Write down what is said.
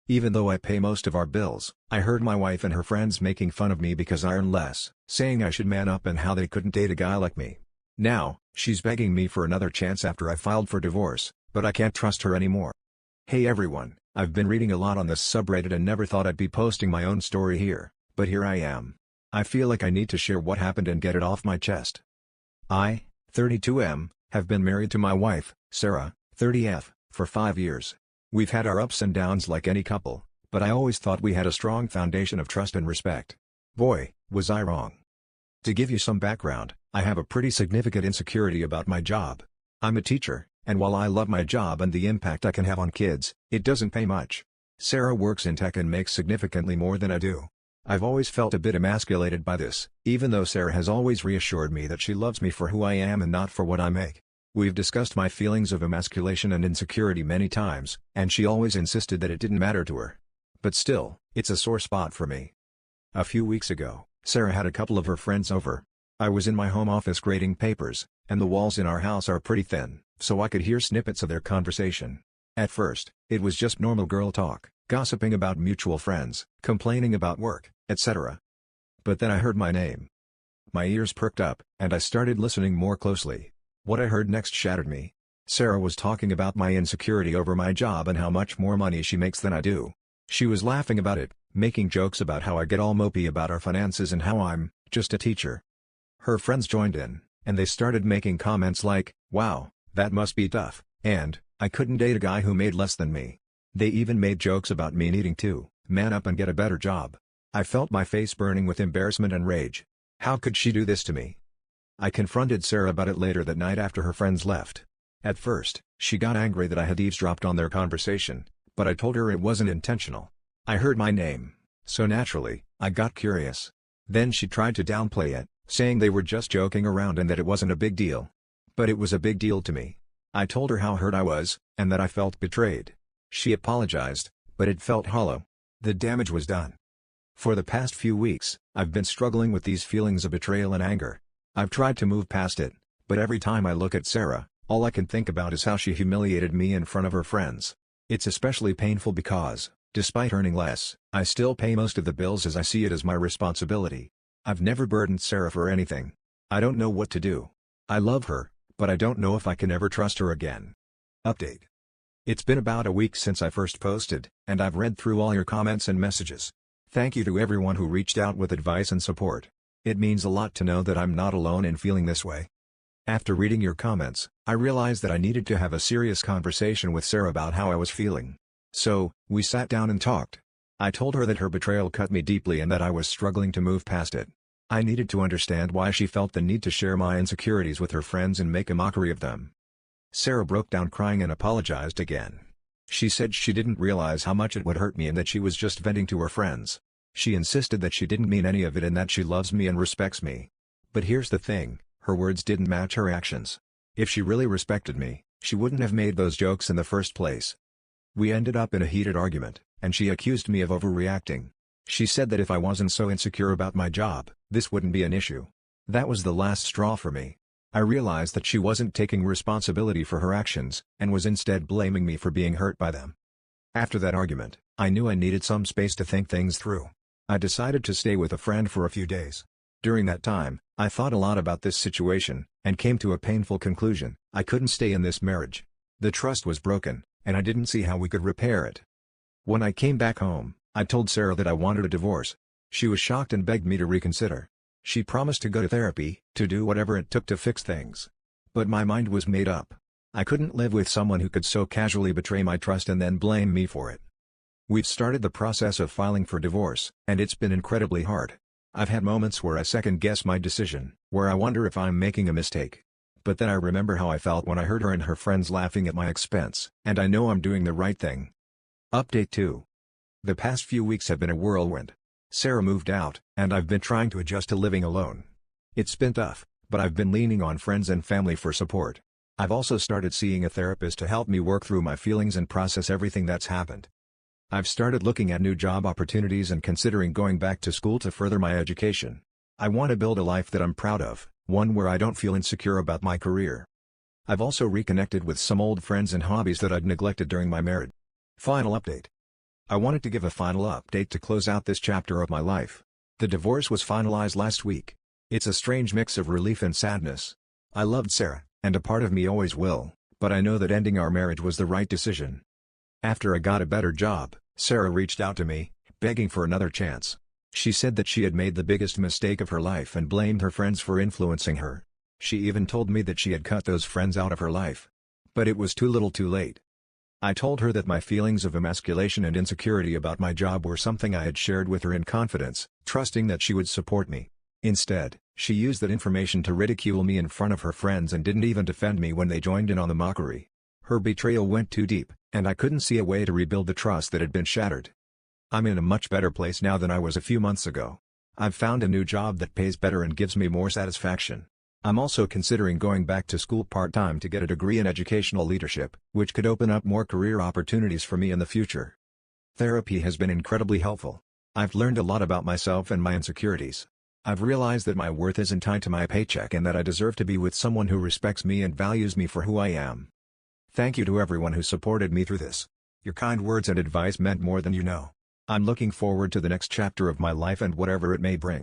Even though I pay most of our bills, I heard my wife and her friends making fun of me because I earn less, saying I should man up and how they couldn't date a guy like me. Now, she's begging me for another chance after I filed for divorce, but I can't trust her anymore. Hey everyone, I've been reading a lot on this subreddit and never thought I'd be posting my own story here, but here I am. I feel like I need to share what happened and get it off my chest. I, 32M, have been married to my wife, Sarah, 30F, for 5 years. We've had our ups and downs like any couple, but I always thought we had a strong foundation of trust and respect. Boy, was I wrong. To give you some background, I have a pretty significant insecurity about my job. I'm a teacher, and while I love my job and the impact I can have on kids, it doesn't pay much. Sarah works in tech and makes significantly more than I do. I've always felt a bit emasculated by this, even though Sarah has always reassured me that she loves me for who I am and not for what I make. We've discussed my feelings of emasculation and insecurity many times, and she always insisted that it didn't matter to her. But still, it's a sore spot for me. A few weeks ago, Sarah had a couple of her friends over. I was in my home office grading papers, and the walls in our house are pretty thin, so I could hear snippets of their conversation. At first, it was just normal girl talk, gossiping about mutual friends, complaining about work, etc. But then I heard my name. My ears perked up, and I started listening more closely. What I heard next shattered me. Sarah was talking about my insecurity over my job and how much more money she makes than I do. She was laughing about it, making jokes about how I get all mopey about our finances and how I'm just a teacher. Her friends joined in, and they started making comments like, "Wow, that must be tough," and "I couldn't date a guy who made less than me." They even made jokes about me needing to man up and get a better job. I felt my face burning with embarrassment and rage. How could she do this to me? I confronted Sarah about it later that night after her friends left. At first, she got angry that I had eavesdropped on their conversation, but I told her it wasn't intentional. I heard my name, so naturally, I got curious. Then she tried to downplay it, saying they were just joking around and that it wasn't a big deal. But it was a big deal to me. I told her how hurt I was, and that I felt betrayed. She apologized, but it felt hollow. The damage was done. For the past few weeks, I've been struggling with these feelings of betrayal and anger. I've tried to move past it, but every time I look at Sarah, all I can think about is how she humiliated me in front of her friends. It's especially painful because, despite earning less, I still pay most of the bills as I see it as my responsibility. I've never burdened Sarah for anything. I don't know what to do. I love her, but I don't know if I can ever trust her again. Update. It's been about a week since I first posted, and I've read through all your comments and messages. Thank you to everyone who reached out with advice and support. It means a lot to know that I'm not alone in feeling this way. After reading your comments, I realized that I needed to have a serious conversation with Sarah about how I was feeling. So, we sat down and talked. I told her that her betrayal cut me deeply and that I was struggling to move past it. I needed to understand why she felt the need to share my insecurities with her friends and make a mockery of them. Sarah broke down crying and apologized again. She said she didn't realize how much it would hurt me and that she was just venting to her friends. She insisted that she didn't mean any of it and that she loves me and respects me. But here's the thing, her words didn't match her actions. If she really respected me, she wouldn't have made those jokes in the first place. We ended up in a heated argument, and she accused me of overreacting. She said that if I wasn't so insecure about my job, this wouldn't be an issue. That was the last straw for me. I realized that she wasn't taking responsibility for her actions, and was instead blaming me for being hurt by them. After that argument, I knew I needed some space to think things through. I decided to stay with a friend for a few days. During that time, I thought a lot about this situation, and came to a painful conclusion: I couldn't stay in this marriage. The trust was broken, and I didn't see how we could repair it. When I came back home, I told Sarah that I wanted a divorce. She was shocked and begged me to reconsider. She promised to go to therapy, to do whatever it took to fix things. But my mind was made up. I couldn't live with someone who could so casually betray my trust and then blame me for it. We've started the process of filing for divorce, and it's been incredibly hard. I've had moments where I second-guess my decision, where I wonder if I'm making a mistake. But then I remember how I felt when I heard her and her friends laughing at my expense, and I know I'm doing the right thing. Update 2. The past few weeks have been a whirlwind. Sarah moved out, and I've been trying to adjust to living alone. It's been tough, but I've been leaning on friends and family for support. I've also started seeing a therapist to help me work through my feelings and process everything that's happened. I've started looking at new job opportunities and considering going back to school to further my education. I want to build a life that I'm proud of, one where I don't feel insecure about my career. I've also reconnected with some old friends and hobbies that I'd neglected during my marriage. Final update. I wanted to give a final update to close out this chapter of my life. The divorce was finalized last week. It's a strange mix of relief and sadness. I loved Sarah, and a part of me always will, but I know that ending our marriage was the right decision. After I got a better job, Sarah reached out to me, begging for another chance. She said that she had made the biggest mistake of her life and blamed her friends for influencing her. She even told me that she had cut those friends out of her life. But it was too little too late. I told her that my feelings of emasculation and insecurity about my job were something I had shared with her in confidence, trusting that she would support me. Instead, she used that information to ridicule me in front of her friends and didn't even defend me when they joined in on the mockery. Her betrayal went too deep, and I couldn't see a way to rebuild the trust that had been shattered. I'm in a much better place now than I was a few months ago. I've found a new job that pays better and gives me more satisfaction. I'm also considering going back to school part-time to get a degree in educational leadership, which could open up more career opportunities for me in the future. Therapy has been incredibly helpful. I've learned a lot about myself and my insecurities. I've realized that my worth isn't tied to my paycheck and that I deserve to be with someone who respects me and values me for who I am. Thank you to everyone who supported me through this. Your kind words and advice meant more than you know. I'm looking forward to the next chapter of my life and whatever it may bring.